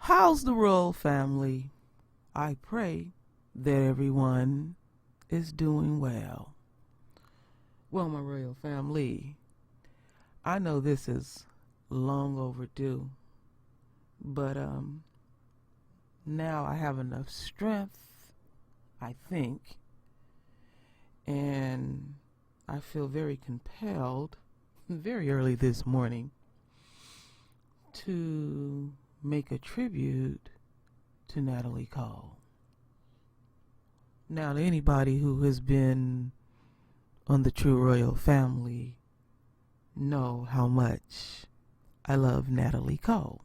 How's the royal family? I pray that everyone is doing well. Well, my royal family, I know this is long overdue, but now I have enough strength, I think, and I feel very compelled very early this morning to make a tribute to Natalie Cole. Now, to anybody who has been on the True Royal Family know how much I love Natalie Cole.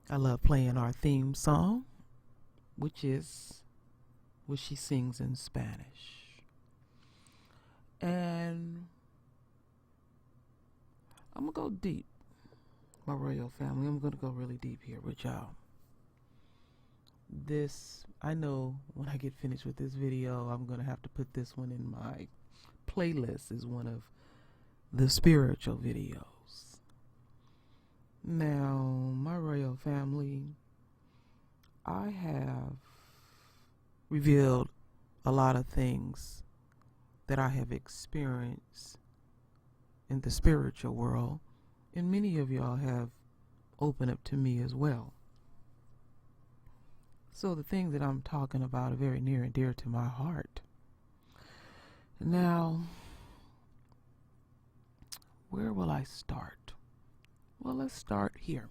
I love playing our theme song, which is what she sings in Spanish. And I'm going to go deep, my royal family. I'm going to go really deep here with y'all. I know when I get finished with this video, I'm going to have to put this one in my playlist as one of the spiritual videos. Now, my royal family, I have revealed a lot of things that I have experienced in the spiritual world, and many of y'all have opened up to me as well. So the things that I'm talking about are very near and dear to my heart. Now, where will I start? Well, let's start here.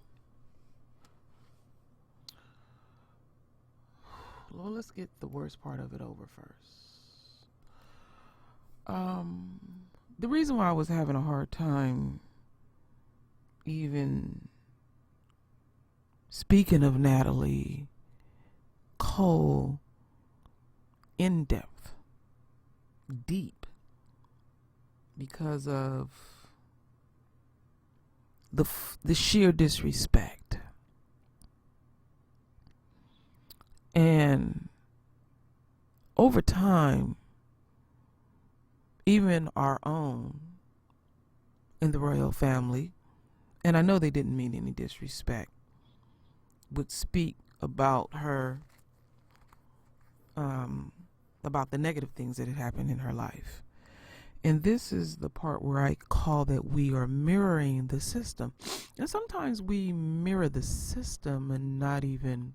Well, let's get the worst part of it over first. The reason why I was having a hard time even speaking of Natalie Cole in depth, deep, because of the sheer disrespect and over time, even our own in the royal family, and I know they didn't mean any disrespect, would speak about her, about the negative things that had happened in her life. And this is the part where I call that we are mirroring the system. And sometimes we mirror the system and not even,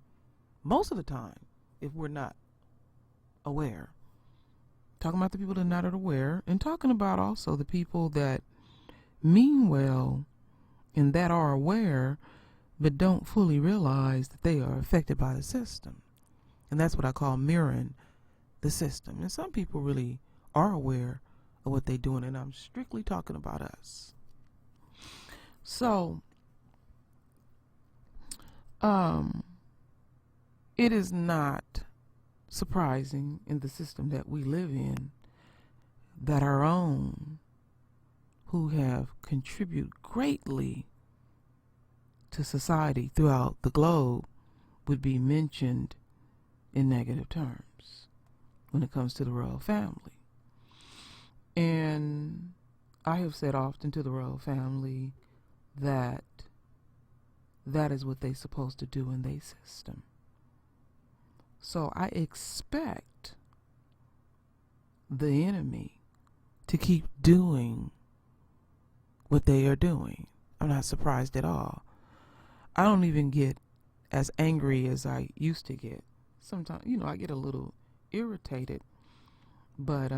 most of the time, if we're not aware. Talking about the people that are not aware, and talking about also the people that mean well and that are aware but don't fully realize that they are affected by the system. And that's what I call mirroring the system. And some people really are aware of what they're doing, and I'm strictly talking about us. So, it is not surprising in the system that we live in that our own, who have contributed greatly to society throughout the globe, would be mentioned in negative terms when it comes to the royal family. And I have said often to the royal family that that is what they're supposed to do in their system. So I expect the enemy to keep doing what they are doing. I'm not surprised at all. I don't even get as angry as I used to get. Sometimes, I get a little irritated, but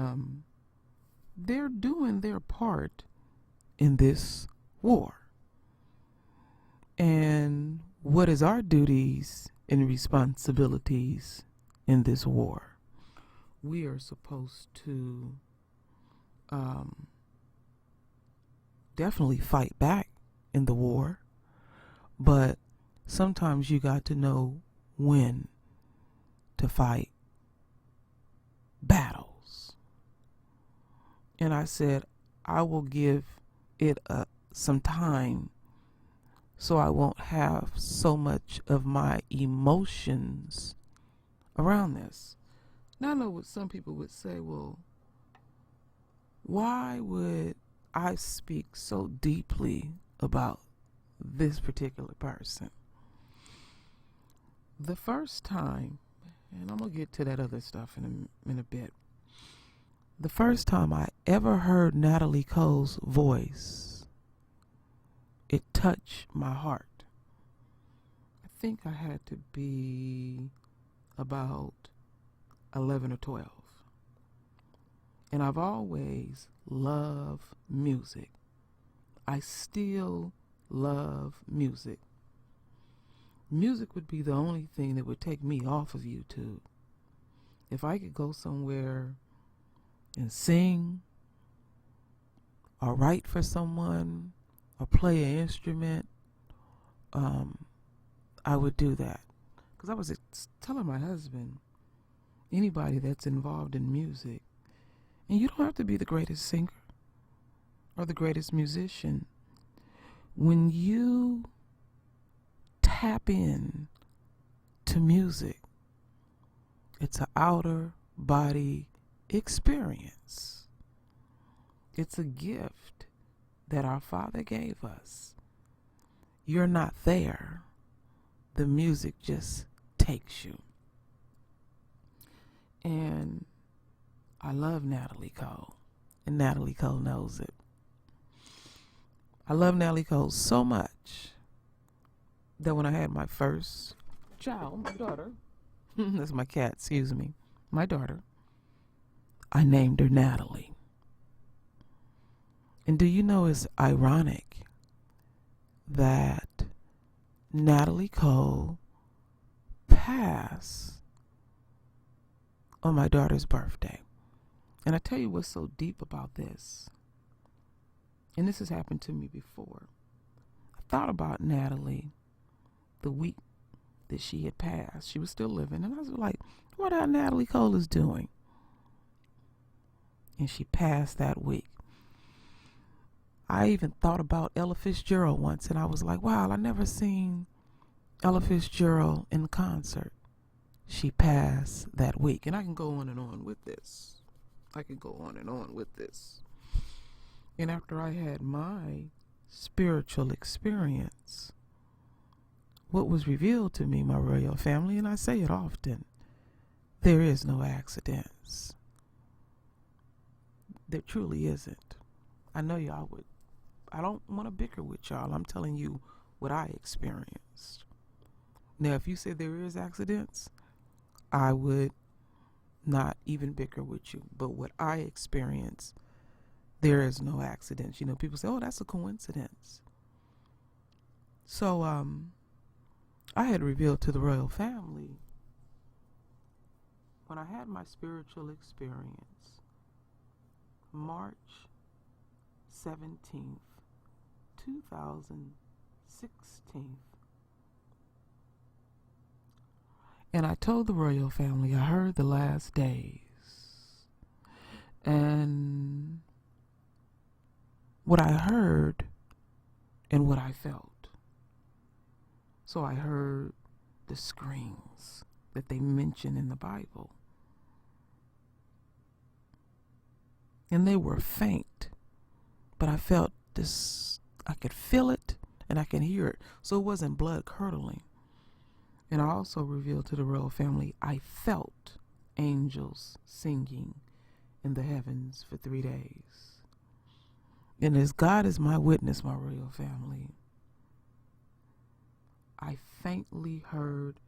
they're doing their part in this war. And what is our duties and responsibilities in this war? We are supposed to definitely fight back in the war, but sometimes you got to know when to fight battles. And I said, I will give it some time so I won't have so much of my emotions around this. Now I know what some people would say, well, why would I speak so deeply about this particular person? The first time, and I'm going to get to that other stuff in a bit. The first time I ever heard Natalie Cole's voice, it touched my heart. I think I had to be about 11 or 12. And I've always loved music. I still love music. Music would be the only thing that would take me off of YouTube. If I could go somewhere and sing or write for someone or play an instrument, I would do that. Because I was telling my husband, anybody that's involved in music, and you don't have to be the greatest singer or the greatest musician. When you tap in to music, it's an outer body experience. It's a gift that our Father gave us. You're not there. The music just takes you. And I love Natalie Cole, and Natalie Cole knows it. I love Natalie Cole so much that when I had my first child, my daughter, that's my cat, excuse me, my daughter, I named her Natalie. And do you know it's ironic that Natalie Cole passed on my daughter's birthday? And I tell you what's so deep about this, and this has happened to me before. I thought about Natalie the week that she had passed. She was still living, and I was like, what how Natalie Cole is doing? And she passed that week. I even thought about Ella Fitzgerald once, and I was like, wow, I never seen Ella Fitzgerald in concert. She passed that week. And I can go on and on with this. And after I had my spiritual experience, what was revealed to me, my royal family, and I say it often, there is no accidents. There truly isn't. I know y'all would. I don't want to bicker with y'all. I'm telling you what I experienced. Now, if you say there is accidents, I would not even bicker with you. But what I experienced, there is no accidents. You know, people say, oh, that's a coincidence. So, I had revealed to the royal family when I had my spiritual experience, March 17th, 2016. And I told the royal family, I heard the last days. And what I heard and what I felt. So I heard the screams that they mention in the Bible. And they were faint. But I felt this, I could feel it and I can hear it. So it wasn't blood curdling. And I also revealed to the royal family, I felt angels singing in the heavens for 3 days. And as God is my witness, my royal family, I faintly heard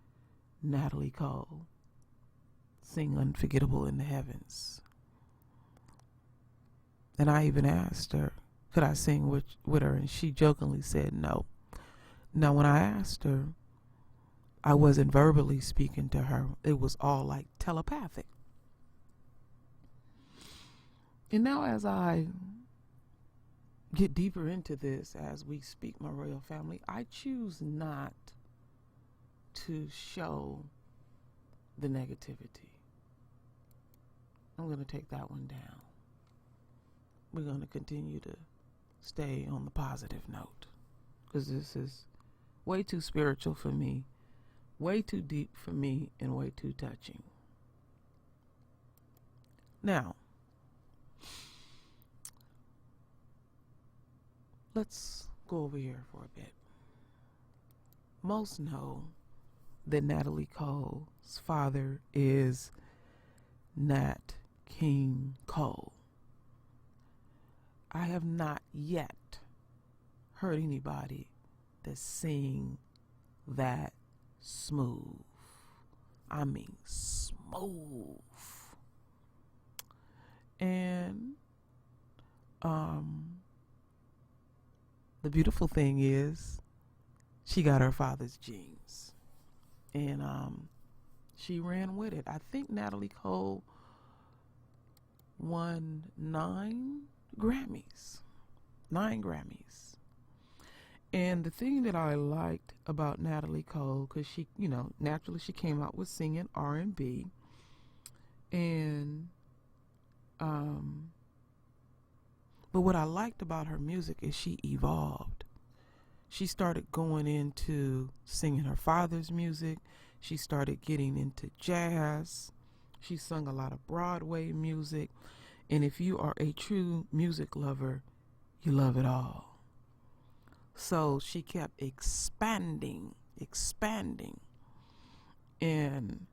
Natalie Cole sing Unforgettable in the Heavens. And I even asked her, could I sing with her? And she jokingly said no. Now, when I asked her, I wasn't verbally speaking to her. It was all like telepathic. And now as I get deeper into this, as we speak, my royal family, I choose not to show the negativity. I'm going to take that one down. We're going to continue to stay on the positive note, because this is way too spiritual for me, way too deep for me, and way too touching. Now, let's go over here for a bit. Most know that Natalie Cole's father is Nat King Cole. I have not yet heard anybody that sing that smooth. I mean smooth. And the beautiful thing is she got her father's genes. And she ran with it. I think Natalie Cole won 9 Grammys. 9 Grammys. And the thing that I liked about Natalie Cole, because she, naturally she came out with singing R&B. And, but what I liked about her music is she evolved. She started going into singing her father's music. She started getting into jazz. She sung a lot of Broadway music. And if you are a true music lover, you love it all. So she kept expanding. And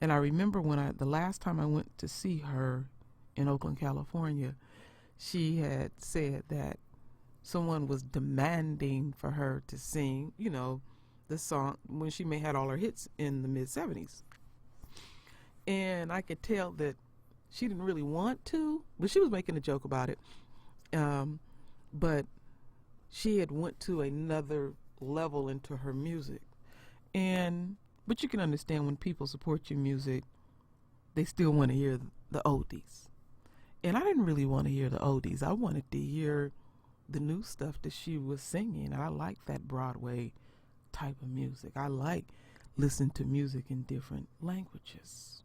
I remember when the last time I went to see her in Oakland, California, she had said that someone was demanding for her to sing, the song when she had all her hits in the mid-70s. And I could tell that she didn't really want to, but she was making a joke about it. But she had went to another level into her music. But you can understand when people support your music, they still want to hear the oldies. And I didn't really want to hear the oldies. I wanted to hear the new stuff that she was singing. I like that Broadway type of music. I like listening to music in different languages.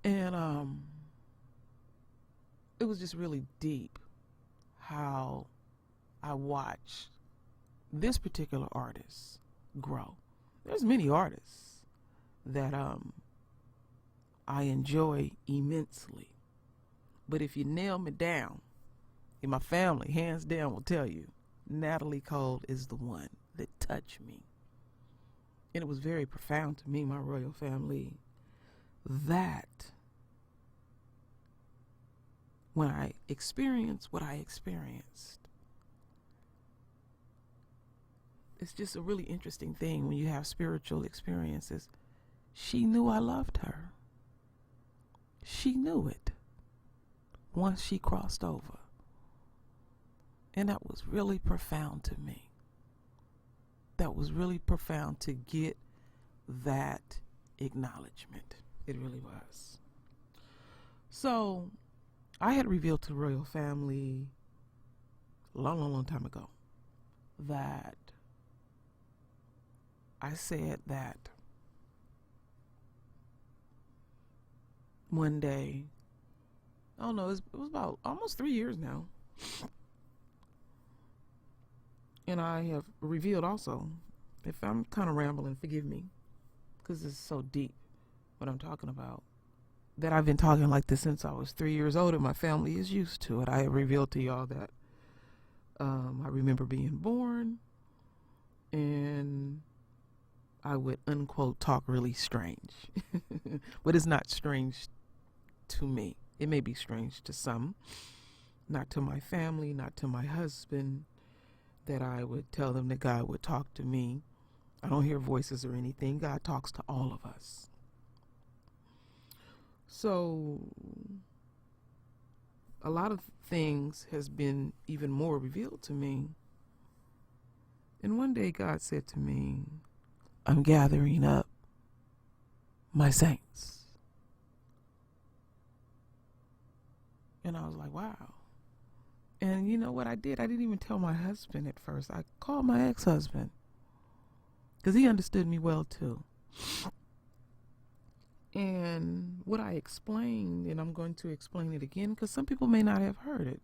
And it was just really deep how I watched this particular artist grow. There's many artists that I enjoy immensely. But if you nail me down, and my family, hands down, will tell you, Natalie Cole is the one that touched me. And it was very profound to me, my royal family, that when I experienced what I experienced, it's just a really interesting thing when you have spiritual experiences. She knew I loved her. She knew it once she crossed over. And that was really profound to me. That was really profound to get that acknowledgement. It really was. So I had revealed to the royal family a long time ago that I said that one day, it was about almost 3 years now. And I have revealed also, if I'm kind of rambling, forgive me, because it's so deep what I'm talking about, that I've been talking like this since I was 3 years old, and my family is used to it. I have revealed to y'all that I remember being born, and I would, unquote, talk really strange. But it's not strange to me. It may be strange to some, not to my family, not to my husband, that I would tell them that God would talk to me. I don't hear voices or anything. God talks to all of us. So a lot of things has been even more revealed to me. And one day God said to me, I'm gathering up my saints. And I was like, wow. And you know what I did? I didn't even tell my husband at first. I called my ex-husband because he understood me well too. And what I explained, and I'm going to explain it again because some people may not have heard it,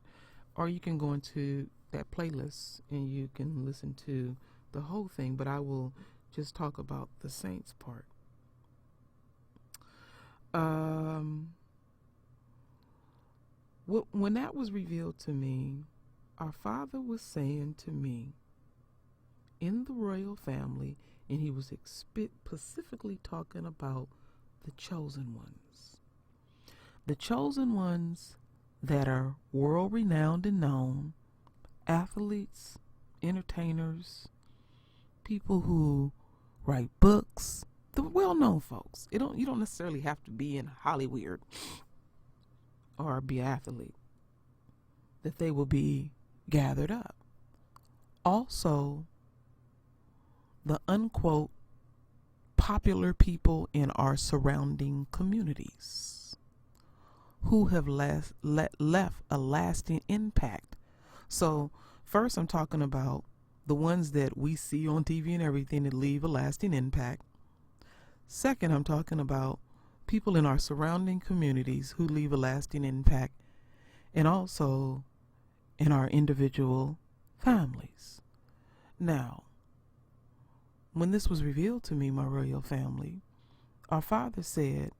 or you can go into that playlist and you can listen to the whole thing, but I will just talk about the saints part. When that was revealed to me, our Father was saying to me, in the royal family, and he was specifically talking about the chosen ones. The chosen ones that are world renowned and known, athletes, entertainers, people who write books, the well-known folks. You don't necessarily have to be in Hollywood or be an athlete, that they will be gathered up. Also, the unquote popular people in our surrounding communities who have left a lasting impact. So first I'm talking about the ones that we see on TV and everything that leave a lasting impact. Second, I'm talking about people in our surrounding communities who leave a lasting impact, and also in our individual families. Now, when this was revealed to me, my royal family, our Father said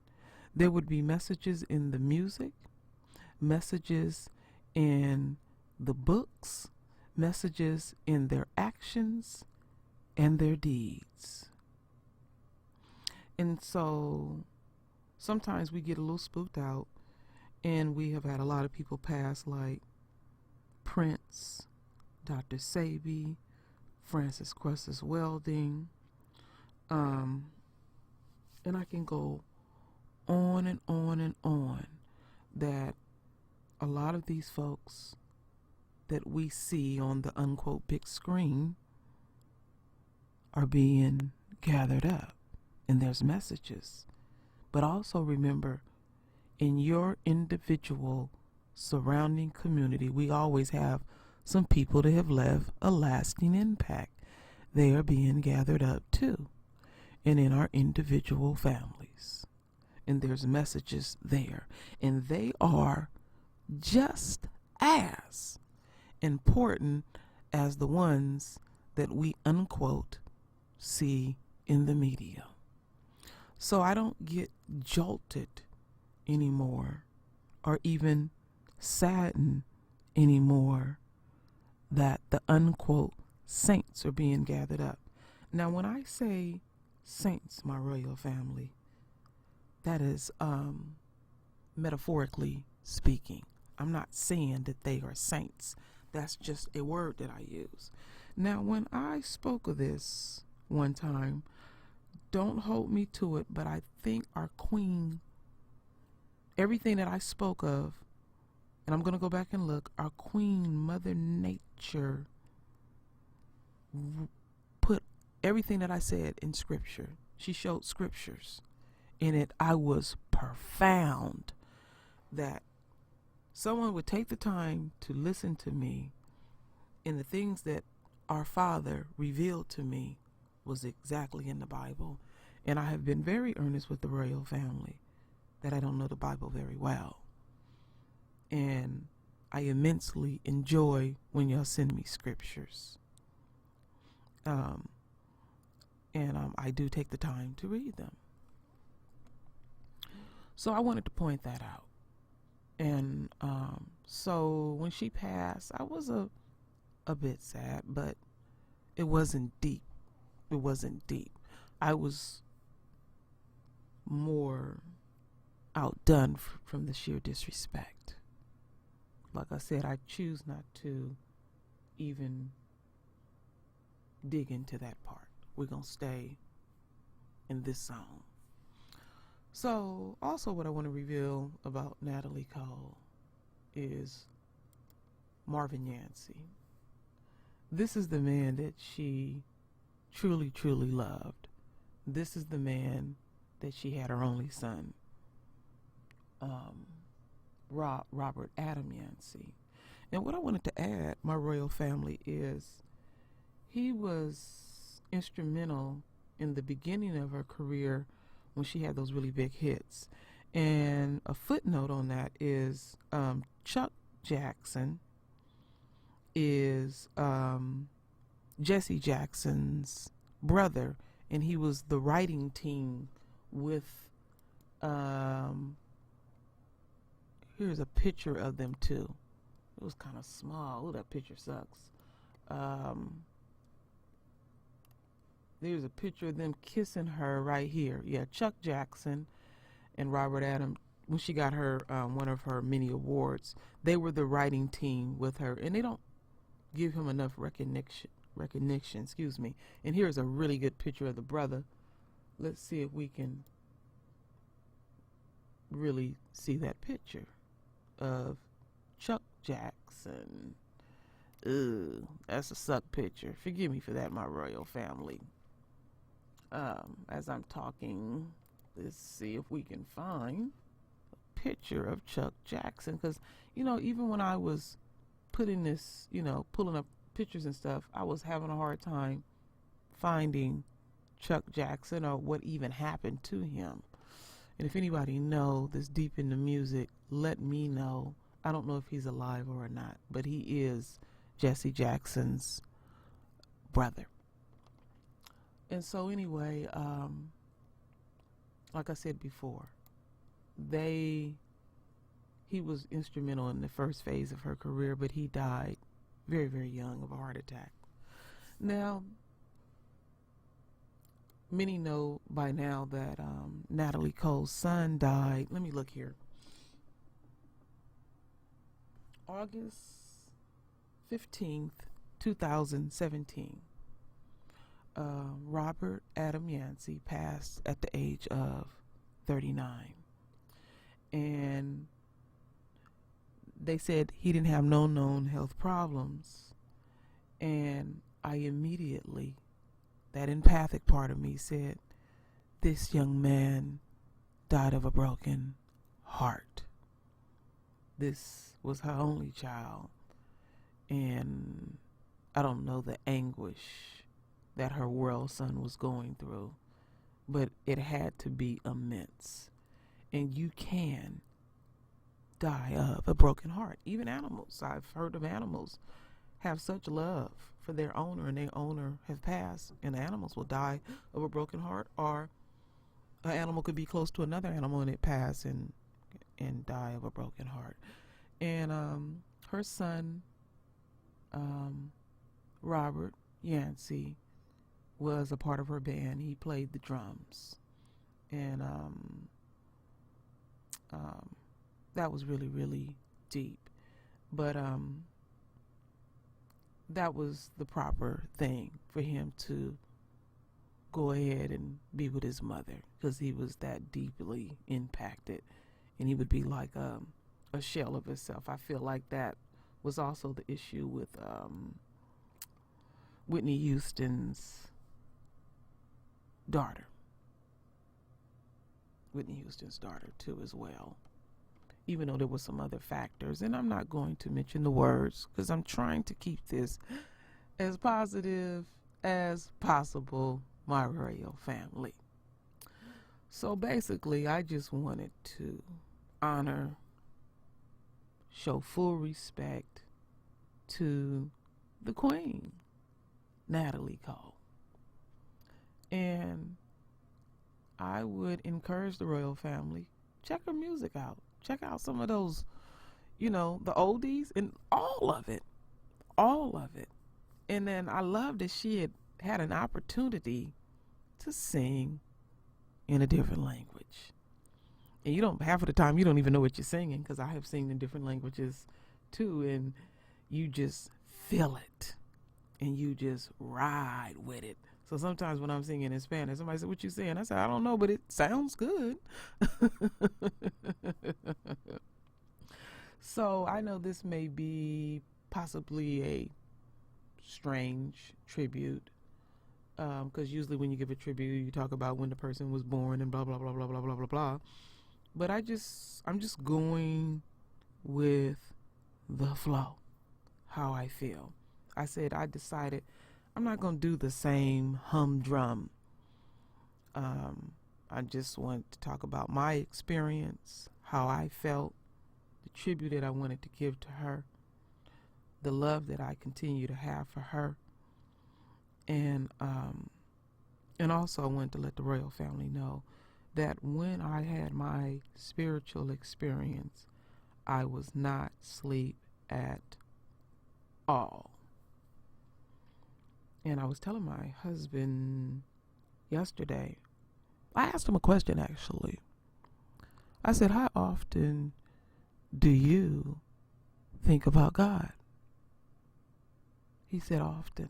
there would be messages in the music, messages in the books, messages in their actions and their deeds. And so sometimes we get a little spooked out, and we have had a lot of people pass, like Prince, Dr. Sabi, Francis Cress's Welding, and I can go on and on and on, that a lot of these folks that we see on the unquote big screen are being gathered up, and there's messages. But also remember, in your individual surrounding community, we always have some people that have left a lasting impact. They are being gathered up too, and in our individual families. And there's messages there, and they are just as important as the ones that we unquote see in the media. So I don't get jolted anymore, or even saddened anymore, that the unquote saints are being gathered up. Now, when I say saints, my royal family, that is metaphorically speaking. I'm not saying that they are saints. That's just a word that I use. Now, when I spoke of this one time, don't hold me to it, but I think our queen, everything that I spoke of, and I'm going to go back and look, our queen, Mother Nature, put everything that I said in scripture. She showed scriptures in it. I was profound that someone would take the time to listen to me, and the things that our Father revealed to me was exactly in the Bible. And I have been very earnest with the royal family that I don't know the Bible very well. And I immensely enjoy when y'all send me scriptures. I do take the time to read them. So I wanted to point that out. And so when she passed, I was a bit sad, but it wasn't deep. It wasn't deep. I was more outdone from the sheer disrespect. Like I said, I choose not to even dig into that part. We're going to stay in this zone. So, also what I want to reveal about Natalie Cole is Marvin Yancey. This is the man that she truly, truly loved. This is the man that she had her only son, Robert Adam Yancey. And what I wanted to add, my royal family, is he was instrumental in the beginning of her career when she had those really big hits. And a footnote on that is Chuck Jackson is Jesse Jackson's brother, and he was the writing team with here's a picture of them too. It was kind of small. Oh, that picture sucks. There's a picture of them kissing her right here. Yeah, Chuck Jackson and Robert Adams, when she got her one of her many awards, they were the writing team with her, and they don't give him enough recognition, excuse me. And here's a really good picture of the brother. Let's see if we can really see that picture of Chuck Jackson. Ugh, that's a suck picture. Forgive me for that, my royal family. As I'm talking, let's see if we can find a picture of Chuck Jackson, because even when I was putting this, pulling up pictures and stuff, I was having a hard time finding Chuck Jackson or what even happened to him. And if anybody know this deep into music, let me know. I don't know if he's alive or not, but he is Jesse Jackson's brother. And so anyway, like I said before, he was instrumental in the first phase of her career, but he died very, very young of a heart attack. Now, many know by now that Natalie Cole's son died. Let me look here. August 15th, 2017. Robert Adam Yancey passed at the age of 39. And they said he didn't have no known health problems. And I immediately, that empathic part of me said, this young man died of a broken heart. This was her only child. And I don't know the anguish that her world son was going through, but it had to be immense. And you can die of a broken heart. Even animals, I've heard of animals have such love for their owner, and their owner have passed, and animals will die of a broken heart, or an animal could be close to another animal and it pass and die of a broken heart. And her son, Robert Yancey, was a part of her band. He played the drums, and that was really, really deep. But that was the proper thing for him to go ahead and be with his mother, because he was that deeply impacted, and he would be like a shell of himself. I feel like that was also the issue with Whitney Houston's daughter. Whitney Houston's daughter too as well. Even though there were some other factors, and I'm not going to mention the words because I'm trying to keep this as positive as possible, my royal family. So basically, I just wanted to honor, show full respect to the Queen, Natalie Cole. And I would encourage the royal family, check her music out. Check out some of those, the oldies, and all of it. And then I love that she had an opportunity to sing in a different language. And half of the time you don't even know what you're singing, because I have sung in different languages too, and you just feel it and you just ride with it. So sometimes when I'm singing in Spanish, somebody said, "What you saying?" I said, "I don't know, but it sounds good." So I know this may be possibly a strange tribute, because usually when you give a tribute, you talk about when the person was born and blah blah blah blah blah blah blah blah. But I'm just going with the flow, how I feel. I decided I'm not going to do the same humdrum. I just want to talk about my experience, how I felt, the tribute that I wanted to give to her, the love that I continue to have for her, and also I wanted to let the royal family know that when I had my spiritual experience, I was not asleep at all. And I was telling my husband yesterday. I asked him a question, actually. I said, how often do you think about God? He said, often.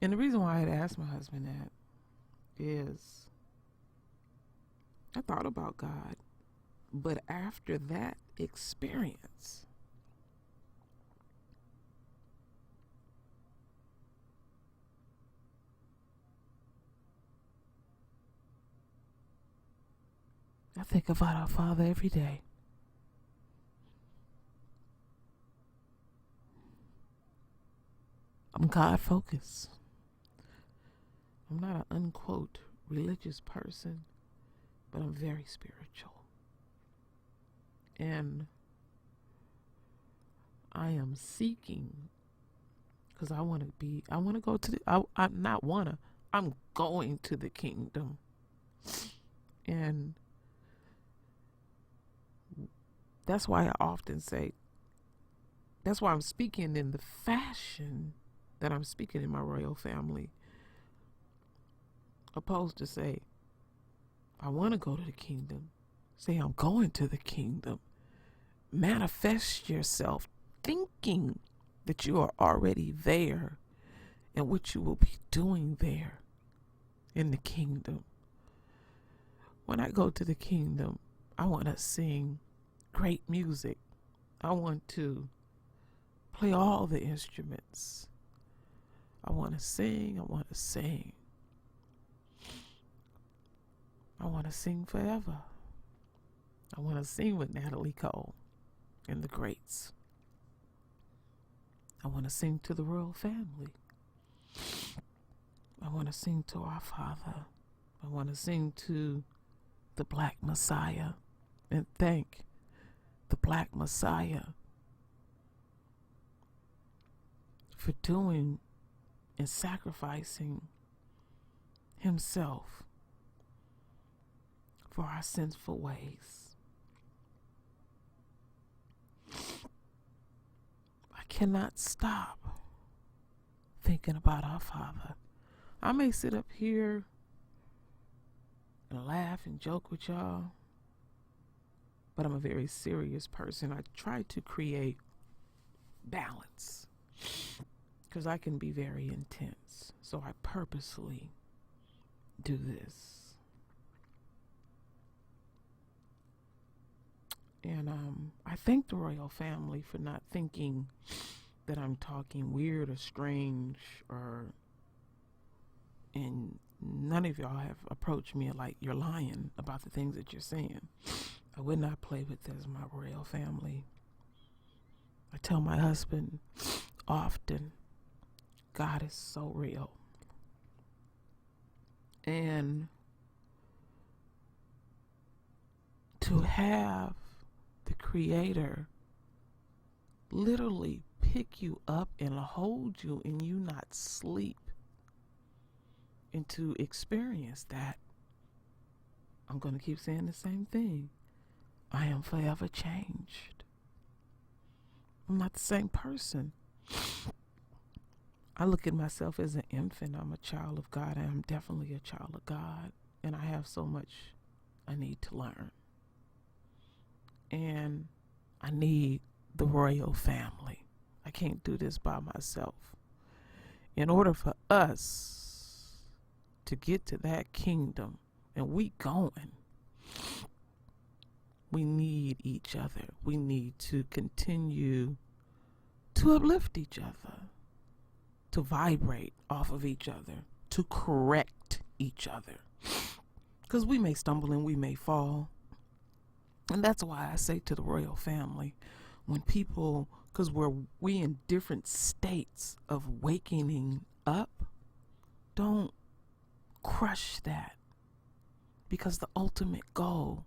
And the reason why I had asked my husband that is I thought about God, but after that experience, I think about our Father every day. I'm God focused. I'm not an unquote religious person, but I'm very spiritual. And I am seeking, because I want to go to I'm going to the kingdom. And that's why I often say, that's why I'm speaking in the fashion that I'm speaking in my royal family, opposed to say, I want to go to the kingdom. Say, I'm going to the kingdom. Manifest yourself thinking that you are already there and what you will be doing there in the kingdom. When I go to the kingdom, I want to sing great music. I want to play all the instruments. I want to sing. I want to sing. I want to sing forever. I want to sing with Natalie and the greats. I want to sing to the royal family. I want to sing to our Father. I want to sing to the Black Messiah and thank the Black Messiah for doing and sacrificing himself for our sinful ways. I cannot stop thinking about our Father. I may sit up here and laugh and joke with y'all, but I'm a very serious person. I try to create balance because I can be very intense. So I purposely do this. And I thank the royal family for not thinking that I'm talking weird or strange, and none of y'all have approached me like you're lying about the things that you're saying. I would not play with this, my royal family. I tell my husband often, God is so real. And to have the Creator literally pick you up and hold you and you not sleep, and to experience that, I'm going to keep saying the same thing. I am forever changed. I'm not the same person. I look at myself as an infant. I'm a child of God. I am definitely a child of God. And I have so much I need to learn. And I need the royal family. I can't do this by myself. In order for us to get to that kingdom, and we going, we need each other. We need to continue to uplift each other, to vibrate off of each other, to correct each other. Because we may stumble and we may fall. And that's why I say to the royal family, when people, because we in different states of waking up, don't crush that. Because the ultimate goal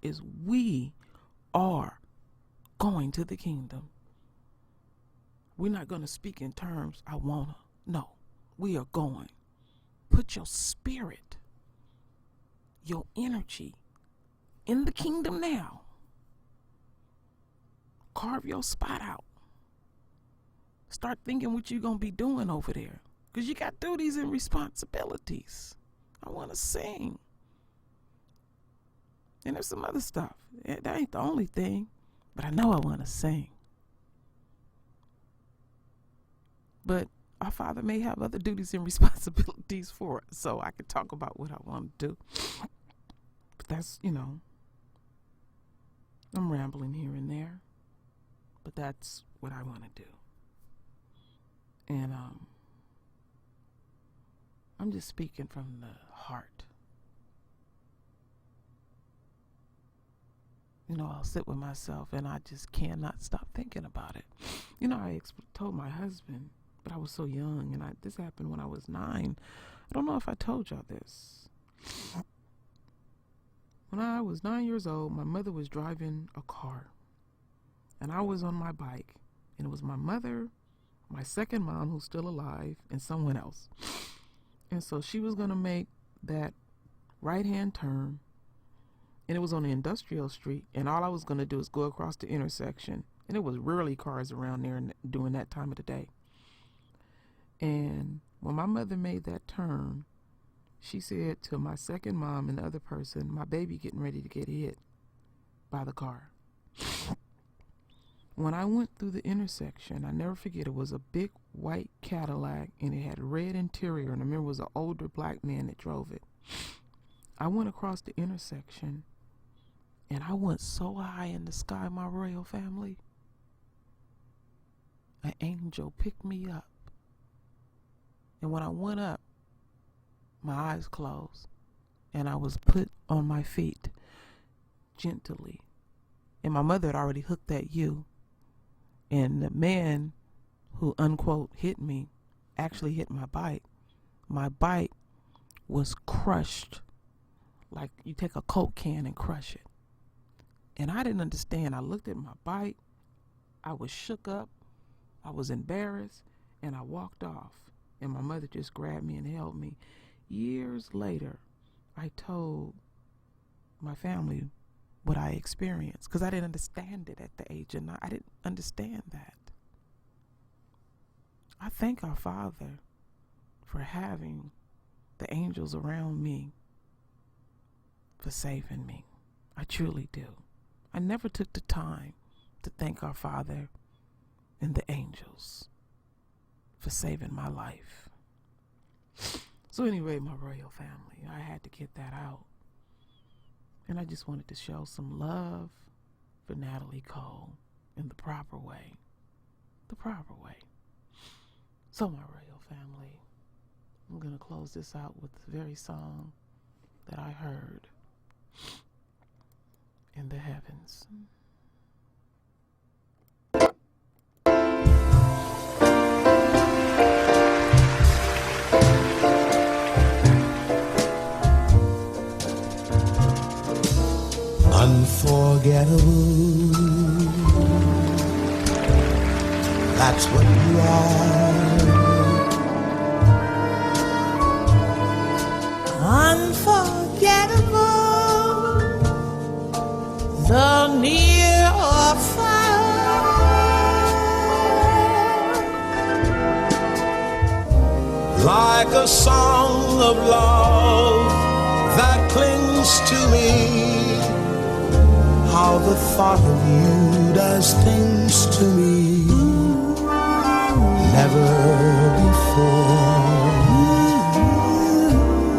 is we are going to the kingdom. We're not going to speak in terms, I wanna. No, we are going. Put your spirit, your energy in the kingdom now. Carve your spot out. Start thinking what you're going to be doing over there. Because you got duties and responsibilities. I want to sing. And there's some other stuff. That ain't the only thing, but I know I want to sing. But our Father may have other duties and responsibilities for us, so I could talk about what I want to do. But that's, I'm rambling here and there, but that's what I want to do. And I'm just speaking from the heart. I'll sit with myself and I just cannot stop thinking about it. I told my husband, but I was so young, and this happened when I was 9. I don't know if I told y'all this. When I was 9 years old, my mother was driving a car, and I was on my bike, and it was my mother, my second mom, who's still alive, and someone else. And so she was going to make that right-hand turn, and it was on the industrial street, and all I was going to do is go across the intersection, and it was rarely cars around there during that time of the day. And when my mother made that turn, she said to my second mom and the other person, my baby getting ready to get hit by the car. When I went through the intersection, I never forget, it was a big white Cadillac, and it had a red interior, and I remember it was an older black man that drove it. I went across the intersection, and I went so high in the sky, my royal family. An angel picked me up. And when I went up, my eyes closed, and I was put on my feet gently. And my mother had already hooked that U. And the man who, unquote, hit me actually hit my bike. My bike was crushed like you take a Coke can and crush it. And I didn't understand. I looked at my bike. I was shook up. I was embarrassed, and I walked off. And my mother just grabbed me and held me. Years later, I told my family what I experienced, because I didn't understand it at the age of 9. I didn't understand that. I thank our Father for having the angels around me, for saving me. I truly do. I never took the time to thank our Father and the angels for saving my life. So anyway, my royal family, I had to get that out. And I just wanted to show some love for Natalie Cole in the proper way. The proper way. So my royal family, I'm going to close this out with the very song that I heard in the heavens. Unforgettable, that's what you are. Unforgettable, the near or far, like a song of love that clings to me. How the thought of you does things to me. Never before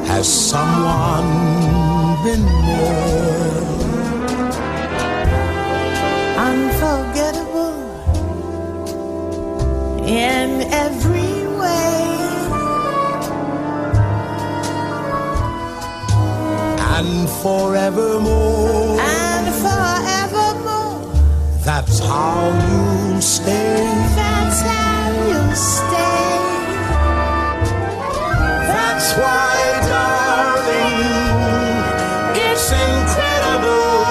has someone been more unforgettable in every way, and forevermore. That's how you'll stay. That's how you'll stay. That's why, darling, it's incredible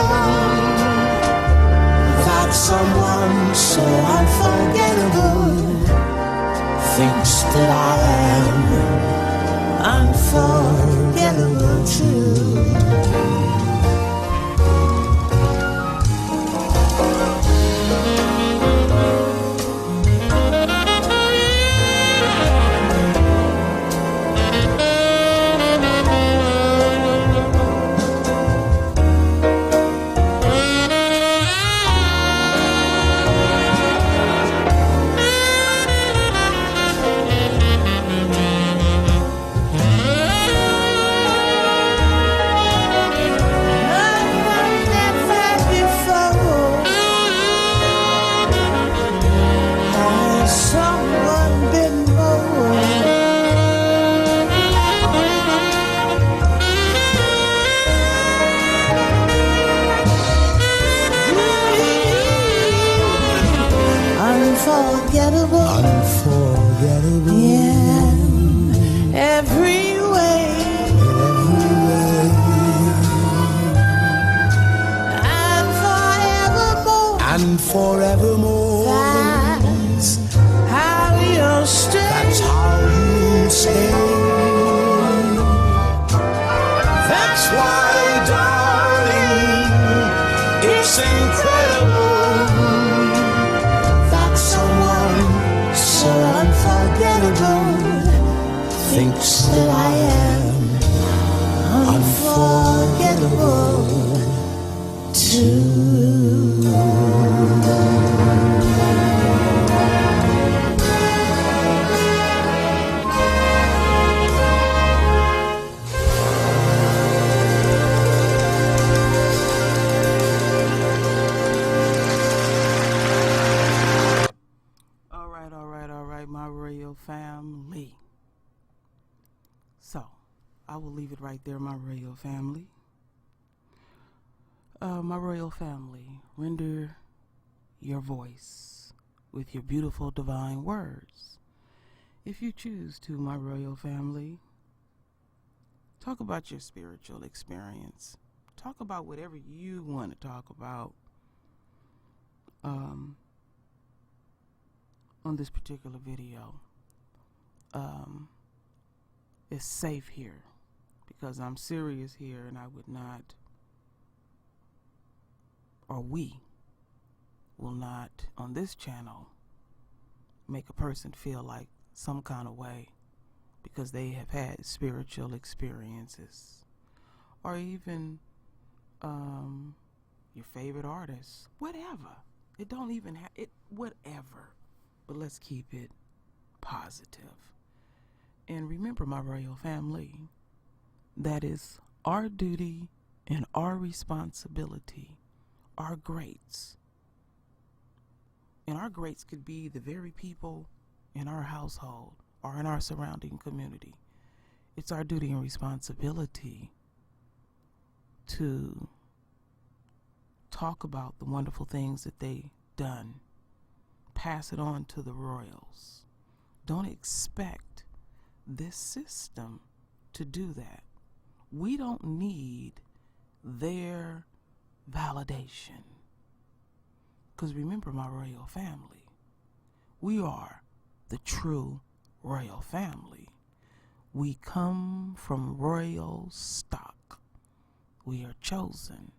that someone so unforgettable thinks that I am unforgettable too. forevermore. That's how you'll stay. That's how you stay. That's why, darling, it's incredible that someone so unforgettable thinks that I am unforgettable too. All right, my royal family. So, I will leave it right there, my royal family. My royal family, render your voice with your beautiful divine words. If you choose to, my royal family, talk about your spiritual experience. Talk about whatever you want to talk about on this particular video. It's safe here because I'm serious here, and I would not, or we will not on this channel make a person feel like some kind of way because they have had spiritual experiences, or even your favorite artist, whatever. It don't even have it, whatever. But let's keep it positive. And remember, my royal family, that is our duty and our responsibility, our greats. And our greats could be the very people in our household or in our surrounding community. It's our duty and responsibility to talk about the wonderful things that they've done. Pass it on to the royals. Don't expect this system to do that. We don't need their validation. Because remember, my royal family, we are the true royal family. We come from royal stock. We are chosen.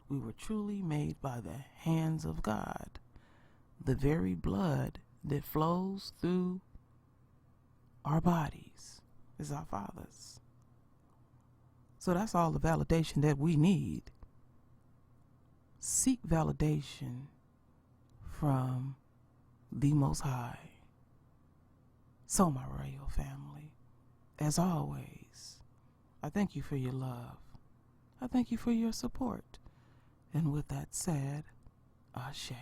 We were truly made by the hands of God. The very blood that flows through our bodies is our Father's. So that's all the validation that we need. Seek validation from the Most High. So, my royal family, as always, I thank you for your love. I thank you for your support. And with that said, Ashe.